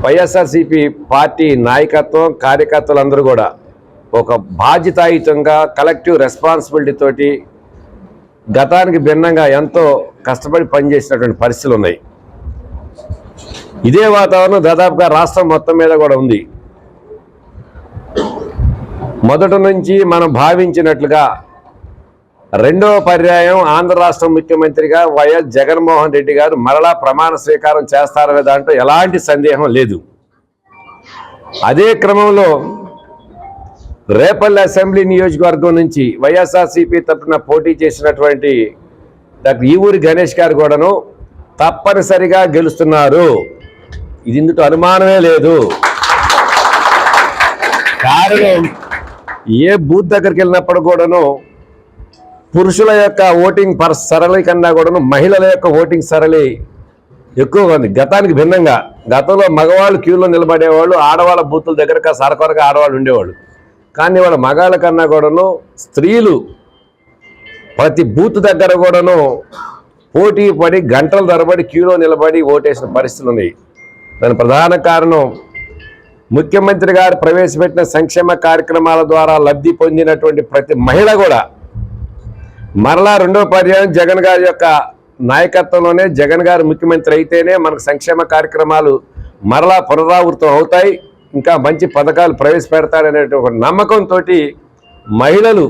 YSRCP party నాయకత్వం కార్యకర్తలందరూ కూడా ఒక బాధ్యతాయుతంగా కలెక్టివ్ రెస్పాన్సిబిలిటీ తోటి గతానికి భిన్నంగా ఎంతో కష్టపడి పనిచేసినటువంటి పరిస్థితులు ఉన్నాయి. ఇదే వాతావరణం దాదాపుగా రాష్ట్రం మొత్తం మీద కూడా ఉంది. మొదటి నుంచి మనం భావించినట్లుగా రెండవ పర్యాయం ఆంధ్ర రాష్ట్ర ముఖ్యమంత్రిగా వైఎస్ జగన్మోహన్ రెడ్డి గారు మరలా ప్రమాణ స్వీకారం చేస్తారనే దాంట్లో ఎలాంటి సందేహం లేదు. అదే క్రమంలో రేపల్లి అసెంబ్లీ నియోజకవర్గం నుంచి వైఎస్ఆర్సీపీ తరఫున పోటీ చేసినటువంటి డాక్టర్ ఈవూరి గణేష్ గారు కూడాను తప్పనిసరిగా గెలుస్తున్నారు. ఇది ఇందుకు అనుమానమే లేదు. కారణం, ఏ బూత్ దగ్గరికి వెళ్ళినప్పుడు కూడాను పురుషుల యొక్క ఓటింగ్ సరళి కన్నా కూడాను మహిళల యొక్క ఓటింగ్ సరళి ఎక్కువగా ఉంది. గతానికి భిన్నంగా గతంలో మగవాళ్ళు క్యూలో నిలబడేవాళ్ళు, ఆడవాళ్ళ బూతుల దగ్గర సరకొరగా ఆడవాళ్ళు ఉండేవాళ్ళు. కానీ వాళ్ళ మగాళ్ళ కన్నా కూడాను స్త్రీలు ప్రతి బూత్ దగ్గర కూడాను పోటీ పడి గంటల తరబడి క్యూలో నిలబడి ఓటేసిన పరిస్థితులు ఉన్నాయి. దాని ప్రధాన కారణం ముఖ్యమంత్రి గారు ప్రవేశపెట్టిన సంక్షేమ కార్యక్రమాల ద్వారా లబ్ధి పొందినటువంటి ప్రతి మహిళ కూడా మరలా రెండో పర్యాయం జగన్ గారి యొక్క నాయకత్వంలోనే జగన్ గారు ముఖ్యమంత్రి అయితేనే మనకు సంక్షేమ కార్యక్రమాలు మరలా పునరావృతం అవుతాయి, ఇంకా మంచి పథకాలు ప్రవేశపెడతాడనే ఒక నమ్మకంతో మహిళలు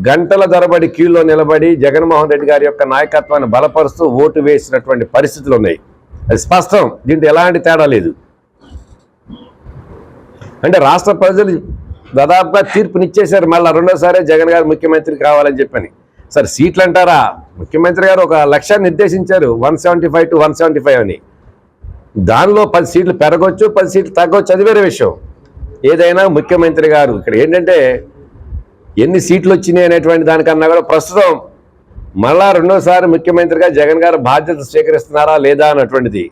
గంటల తరబడి క్యూలో నిలబడి జగన్మోహన్ రెడ్డి గారి యొక్క నాయకత్వాన్ని బలపరుస్తూ ఓటు వేసినటువంటి పరిస్థితులు ఉన్నాయి. అది స్పష్టం, దీంట్లో ఎలాంటి తేడా లేదు. అంటే రాష్ట్ర ప్రజలు దాదాపుగా తీర్పునిచ్చేశారు మళ్ళీ రెండోసారి జగన్ గారు ముఖ్యమంత్రి కావాలని చెప్పని. సరే సీట్లు అంటారా, ముఖ్యమంత్రి గారు ఒక లక్ష్యాన్ని నిర్దేశించారు 175 to 175 అని. దానిలో 10 సీట్లు పెరగవచ్చు, 10 సీట్లు తగ్గవచ్చు, అది వేరే విషయం. ఏదైనా ముఖ్యమంత్రి గారు ఇక్కడ ఏంటంటే ఎన్ని సీట్లు వచ్చినాయి అనేటువంటి దానికన్నా కూడా ప్రస్తుతం మళ్ళా రెండోసారి ముఖ్యమంత్రిగా జగన్ గారు బాధ్యత స్వీకరిస్తున్నారా లేదా అన్నటువంటిది.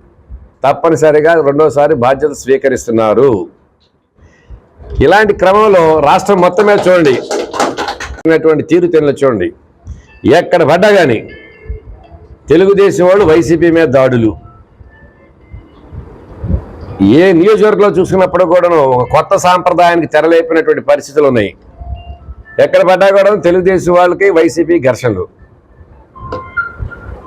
తప్పనిసరిగా రెండోసారి బాధ్యత స్వీకరిస్తున్నారు. ఇలాంటి క్రమంలో రాష్ట్రం మొత్తం మీద చూడండి, తీరుతెన్నులు చూడండి. ఎక్కడ పడ్డా కానీ తెలుగుదేశం వాళ్ళు వైసీపీ మీద దాడులు, ఏ నియోజకవర్గంలో చూసుకున్నప్పుడు కూడాను ఒక కొత్త సాంప్రదాయానికి తెరలేపినటువంటి పరిస్థితులు ఉన్నాయి. ఎక్కడ పడ్డా కూడా తెలుగుదేశం వాళ్ళకి వైసీపీ ఘర్షణలు.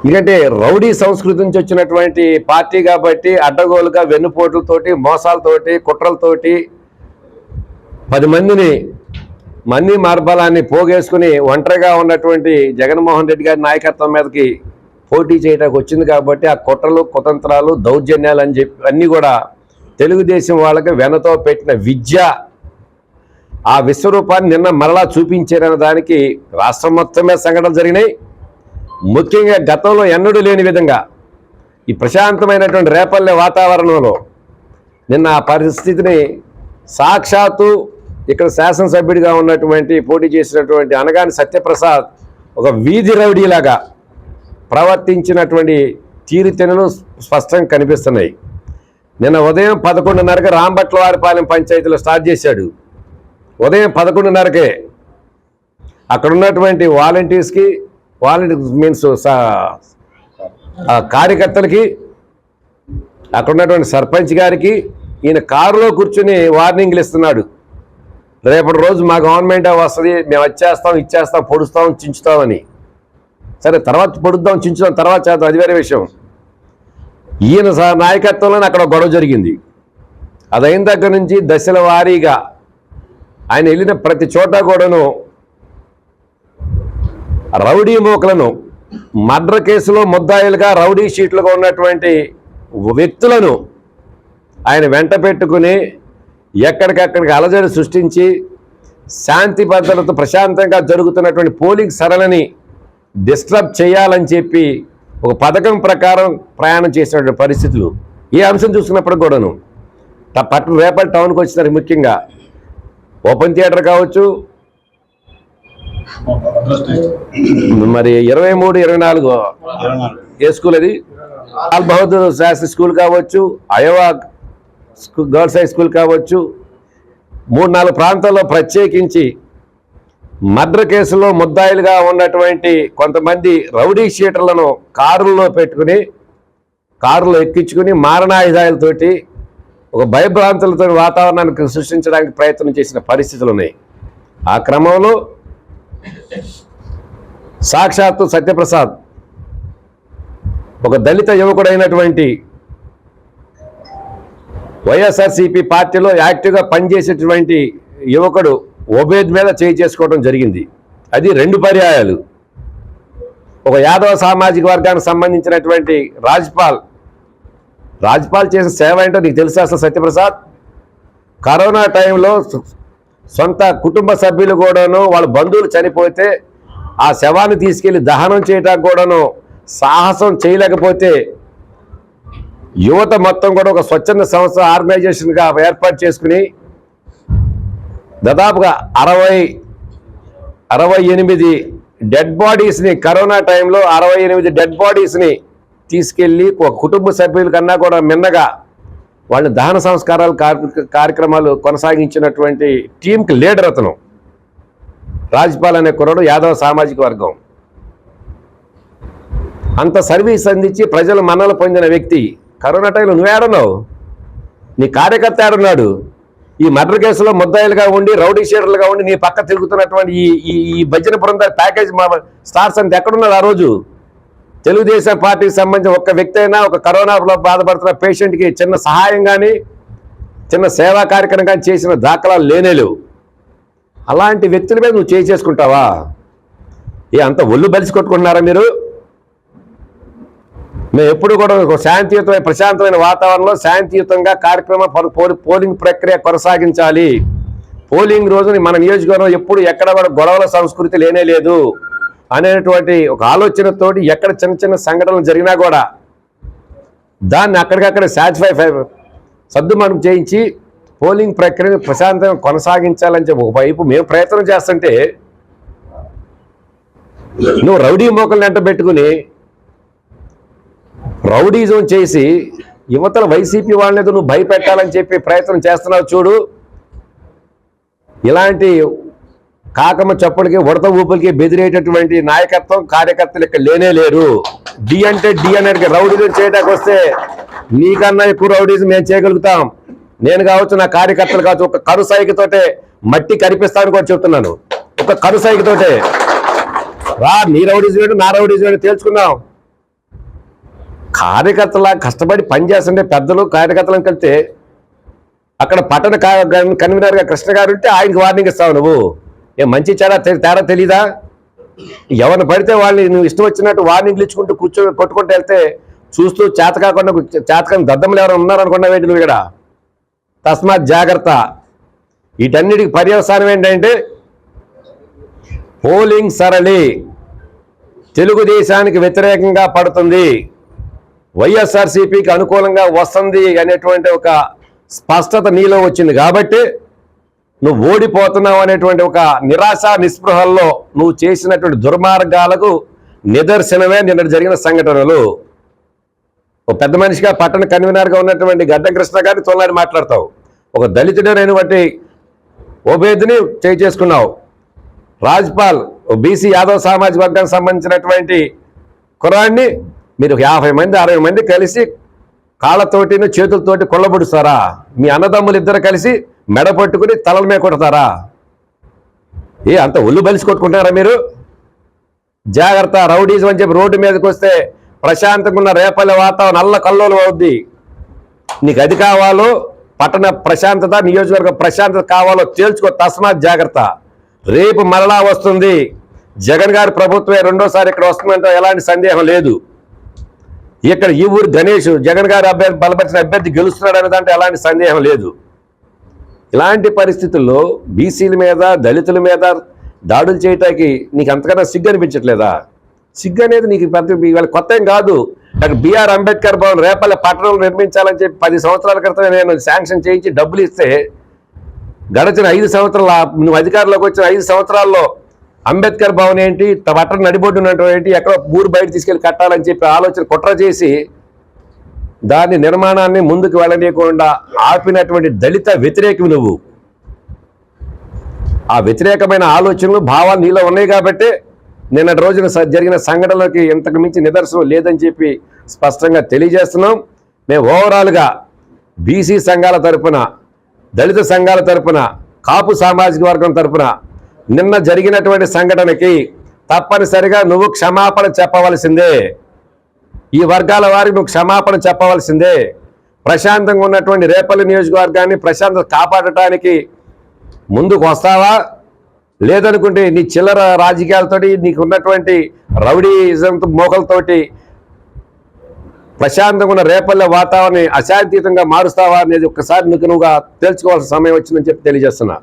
ఎందుకంటే రౌడీ సంస్కృతి నుంచి వచ్చినటువంటి పార్టీ కాబట్టి అడ్డగోలుగా వెన్నుపోట్లతోటి, మోసాలతోటి, కుట్రలతోటి 10 మందిని మార్బలాన్ని పోగేసుకుని ఒంటరిగా ఉన్నటువంటి జగన్మోహన్ రెడ్డి గారి నాయకత్వం మీదకి పోటీ చేయడానికి వచ్చింది కాబట్టి ఆ కుట్రలు, కుతంత్రాలు, దౌర్జన్యాలు అని చెప్పి అన్నీ కూడా తెలుగుదేశం వాళ్ళకి వెనతో పెట్టిన విద్య, ఆ విశ్వరూపాన్ని నిన్న మరలా చూపించారన్న దానికి రాష్ట్రం మొత్తం మీద సంఘటనలు జరిగినాయి. ముఖ్యంగా గతంలో ఎన్నడూ లేని విధంగా ఈ ప్రశాంతమైనటువంటి రేపల్లె వాతావరణంలో నిన్న ఆ పరిస్థితిని సాక్షాత్తు ఇక్కడ శాసనసభ్యుడిగా ఉన్నటువంటి పోటీ చేసినటువంటి అనగాని సత్యప్రసాద్ ఒక వీధి రౌడీలాగా ప్రవర్తించినటువంటి తీరుతెన్నులు స్పష్టంగా కనిపిస్తున్నాయి. నిన్న ఉదయం 11:30కి రాంబట్లవారిపాలెం పంచాయతీలో స్టార్ట్ చేశాడు. ఉదయం 11:30కే అక్కడ ఉన్నటువంటి వాలంటీర్స్కి, మీన్స్ కార్యకర్తలకి, అక్కడ ఉన్నటువంటి సర్పంచ్ గారికి ఈయన కారులో కూర్చుని వార్నింగ్లు ఇస్తున్నాడు. రేపటి రోజు మా గవర్నమెంట్ వస్తుంది, మేము వచ్చేస్తాం, ఇచ్చేస్తాం, పొడుస్తాం, చించుతామని. సరే తర్వాత పొడుద్దాం, చించుదాం, తర్వాత చేద్దాం, అది వేరే విషయం. ఈయన నాయకత్వంలోనే అక్కడ గొడవ జరిగింది. అదైన దగ్గర నుంచి దశల వారీగా ఆయన వెళ్ళిన ప్రతి చోట కూడాను రౌడీ మోకలను, మర్డర్ కేసులో ముద్దాయిలుగా రౌడీ షీట్లుగా ఉన్నటువంటి వ్యక్తులను ఆయన వెంట పెట్టుకుని ఎక్కడికక్కడికి అలజడి సృష్టించి శాంతి భద్రతతో ప్రశాంతంగా జరుగుతున్నటువంటి పోలింగ్ సరళిని డిస్టర్బ్ చేయాలని చెప్పి ఒక పథకం ప్రకారం ప్రయాణం చేసినటువంటి పరిస్థితులు. ఏ అంశం చూసుకున్నప్పుడు కూడాను రేపటి టౌన్కి వచ్చినారు. ముఖ్యంగా ఓపెన్ థియేటర్ కావచ్చు, మరి 23, 24 ఏ స్కూల్ అది, లాల్ బహదూర్ శాస్త్రి స్కూల్ కావచ్చు, అయోవా గర్ల్స్ హై స్కూల్ కావచ్చు, 3-4 ప్రాంతాల్లో ప్రత్యేకించి మర్డర్ కేసులో ముద్దాయిలుగా ఉన్నటువంటి కొంతమంది రౌడీ షీటర్లను కారులో పెట్టుకుని, కారులో ఎక్కించుకుని మారణాయుధాలతోటి ఒక భయభ్రాంతులతో వాతావరణానికి సృష్టించడానికి ప్రయత్నం చేసిన పరిస్థితులు ఉన్నాయి. ఆ క్రమంలో సాక్షాత్తు సత్యప్రసాద్ ఒక దళిత యువకుడైనటువంటి వైఎస్ఆర్సీపీ పార్టీలో యాక్టివ్గా పనిచేసేటువంటి యువకుడు ఒబేద్ మీద చేసుకోవడం జరిగింది. అది 2 పర్యాయాలు. ఒక యాదవ సామాజిక వర్గానికి సంబంధించినటువంటి రాజ్పాల్ చేసిన సేవ ఏంటో నీకు తెలుసా అసలు సత్యప్రసాద్? కరోనా టైంలో సొంత కుటుంబ సభ్యులు కూడాను వాళ్ళ బంధువులు చనిపోతే ఆ శవాన్ని తీసుకెళ్లి దహనం చేయడానికి కూడాను సాహసం చేయలేకపోతే యువత మొత్తం కూడా ఒక స్వచ్ఛంద సంస్థ ఆర్గనైజేషన్గా ఏర్పాటు చేసుకుని దాదాపుగా 68 డెడ్ బాడీస్ని, కరోనా టైంలో 68 డెడ్ బాడీస్ని తీసుకెళ్ళి ఒక కుటుంబ సభ్యుల కన్నా కూడా మిన్నగా వాళ్ళని దహన సంస్కారాలు కార్యక్రమాలు కొనసాగించినటువంటి టీంకి లీడర్ అతను. రాజ్పాల్ అనే కుర్రాడు యాదవ సామాజిక వర్గం. అంత సర్వీస్ అందించి ప్రజలు మన్నలు పొందిన వ్యక్తి కరోనా టైంలో నువ్వేడున్నావు? నీ కార్యకర్త ఏడున్నాడు? ఈ మర్డర్ కేసులో ముద్దాయిలుగా ఉండి రౌడీ షీటర్లుగా ఉండి నీ పక్క తిరుగుతున్నటువంటి ఈ భజన బృంద ప్యాకేజ్ స్టార్స్ అంటే ఎక్కడున్నారు ఆ రోజు? తెలుగుదేశం పార్టీకి సంబంధించిన ఒక్క వ్యక్తి అయినా ఒక కరోనాలో బాధపడుతున్న పేషెంట్కి చిన్న సహాయం కానీ చిన్న సేవా కార్యక్రమం కానీ చేసిన దాఖలాలు లేనేలేవు. అలాంటి వ్యక్తుల మీద నువ్వు చేసుకుంటావా? అంత ఒళ్ళు బలిసి కొట్టుకుంటున్నారా మీరు? మేము ఎప్పుడు కూడా ఒక శాంతియుతమైన ప్రశాంతమైన వాతావరణంలో శాంతియుతంగా కార్యక్రమం పోలింగ్ ప్రక్రియ కొనసాగించాలి. పోలింగ్ రోజుని మన నియోజకవర్గం ఎప్పుడు ఎక్కడ కూడా గొడవల సంస్కృతి లేనే లేదు అనేటువంటి ఒక ఆలోచనతోటి ఎక్కడ చిన్న చిన్న సంఘటనలు జరిగినా కూడా దాన్ని అక్కడికక్కడ సద్దుమణుగు చేయించి పోలింగ్ ప్రక్రియను ప్రశాంతంగా కొనసాగించాలని చెప్పి ఒకవైపు మేము ప్రయత్నం చేస్తుంటే నువ్వు రౌడీ మోకల్ని వెంట పెట్టుకుని రౌడీజం చేసి యువతల వైసీపీ వాళ్ళని నువ్వు భయపెట్టాలని చెప్పి ప్రయత్నం చేస్తున్నావు చూడు. ఇలాంటి కాకమ్మ చప్పుడికి ఉడత ఊపులకి బెదిరేటటువంటి నాయకత్వం కార్యకర్తలు ఇక్కడ లేనే లేరు. డి అంటే డి అనేది రౌడీజం చేయడానికి వస్తే నీకన్నా ఎక్కువ రౌడీజం మేము చేయగలుగుతాం. నేను కావచ్చు, నా కార్యకర్తలు కావచ్చు, ఒక కరుసైకితోటే మట్టి కనిపిస్తాను కూడా చెప్తున్నాను. ఒక కరుసైకితోటే రా, నీ రౌడీజం ఏంటో నా రౌడీజం ఏంటో తేల్చుకుందాం. కార్యకర్తలా కష్టపడి పనిచేస్తుంటే పెద్దలు కార్యకర్తలను కలిస్తే అక్కడ పట్టణ కన్వీనర్గా కృష్ణ గారు ఉంటే ఆయనకి వార్నింగ్ ఇస్తావు. నువ్వు మంచి తేడా తెలీదా? ఎవరిని పడితే వాళ్ళని నువ్వు ఇష్టం వచ్చినట్టు వార్నింగ్లు ఇచ్చుకుంటూ కొట్టుకుంటూ వెళ్తే చూస్తూ చేతకాని దద్దమ్మలు ఎవరైనా ఉన్నారనుకున్నావేంటి నువ్వు ఇక్కడ? తస్మాత్ జాగ్రత్త. వీటన్నిటికి పర్యవసానం ఏంటంటే పోలింగ్ సరళి తెలుగుదేశానికి వ్యతిరేకంగా పడుతుంది, వైఎస్ఆర్సీపీకి అనుకూలంగా వస్తుంది అనేటువంటి ఒక స్పష్టత నీలో వచ్చింది కాబట్టి నువ్వు ఓడిపోతున్నావు అనేటువంటి ఒక నిరాశ నిస్పృహల్లో నువ్వు చేసినటువంటి దుర్మార్గాలకు నిదర్శనమే నిన్న జరిగిన సంఘటనలు. ఒక పెద్ద మనిషిగా పట్టణ కన్వీనర్గా ఉన్నటువంటి గడ్డం కృష్ణ గారిని తొలనాడి మాట్లాడతావు. ఒక దళితుడైనటువంటి ఒబేద్ని చేసుకున్నావు. రాజ్పాల్ బీసీ యాదవ్ సామాజిక వర్గానికి సంబంధించినటువంటి కుర్రాడిని మీరు 50 మంది 60 మంది కలిసి కాళ్ళతోటి చేతులతోటి కొల్లబొడుస్తారా? మీ అన్నదమ్ములు ఇద్దరు కలిసి మెడ పట్టుకుని తలల మీద కొడతారా? అంత ఒళ్ళు బలిసి కొట్టుకుంటారా మీరు? జాగ్రత్త. రౌడీజం అని చెప్పి రోడ్డు మీదకి వస్తే ప్రశాంతంగా ఉన్న రేపల్లె వాతావరణం నల్ల కల్లోలం అవుద్ది. నీకు అది కావాలో పట్టణ ప్రశాంతత, నియోజకవర్గ ప్రశాంతత కావాలో తేల్చుకో. తస్మాత్ జాగ్రత్త. రేపు మరలా వస్తుంది. జగన్ గారి ప్రభుత్వమే రెండోసారి ఇక్కడ వస్తుందంటే ఎలాంటి సందేహం లేదు. ఇక్కడ ఈ ఊరు గణేష్ జగన్ గారి బలపరిచిన అభ్యర్థి గెలుస్తున్నాడు అనే దాంట్లో ఎలాంటి సందేహం లేదు. ఇలాంటి పరిస్థితుల్లో బీసీల మీద దళితుల మీద దాడులు చేయటానికి నీకు అంతకన్నా సిగ్గు అనిపించట్లేదా? సిగ్గు అనేది నీకు ఇవాళ కొత్త ఏం కాదు. డాక్టర్ బిఆర్ అంబేద్కర్ భవన్ రేపల్లె పట్టణంలో నిర్మించాలని చెప్పి 10 సంవత్సరాల క్రితమే నేను శాంక్షన్ చేయించి డబ్బులు ఇస్తే గడచిన 5 సంవత్సరాల నువ్వు అధికారంలోకి వచ్చిన 5 సంవత్సరాల్లో అంబేద్కర్ భవన్ ఏంటి, పట్టణ నడిబొడ్డు ఉన్నటువంటి ఎక్కడో ఊరు బయట తీసుకెళ్ళి కట్టాలని చెప్పి ఆలోచన కుట్ర చేసి దాని నిర్మాణాన్ని ముందుకు వెళ్ళనీయకుండా ఆపినటువంటి దళిత వ్యతిరేకవి నువ్వు. ఆ వ్యతిరేకమైన ఆలోచనలు భావాలు నీలో ఉన్నాయి కాబట్టి నిన్నటి రోజున జరిగిన సంఘటనలకి ఇంతకు మించి నిదర్శనం లేదని చెప్పి స్పష్టంగా తెలియజేస్తున్నాం. మేము ఓవరాల్గా బీసీ సంఘాల తరపున, దళిత సంఘాల తరపున, కాపు సామాజిక వర్గం తరపున నిన్న జరిగినటువంటి సంఘటనకి తప్పనిసరిగా నువ్వు క్షమాపణ చెప్పవలసిందే. ఈ వర్గాల వారికి నువ్వు క్షమాపణ చెప్పవలసిందే. ప్రశాంతంగా ఉన్నటువంటి రేపల్లి నియోజకవర్గాన్ని ప్రశాంతత కాపాడటానికి ముందుకు వస్తావా? లేదనుకుంటే నీ చిల్లర రాజకీయాలతోటి, నీకు ఉన్నటువంటి రౌడీజం మోకలతోటి ప్రశాంతంగా ఉన్న రేపల్లె వాతావరణాన్ని అశాంతియుతంగా మారుస్తావా అనేది ఒక్కసారి నువ్వుగా తేల్చుకోవాల్సిన సమయం వచ్చిందని చెప్పి తెలియజేస్తున్నా.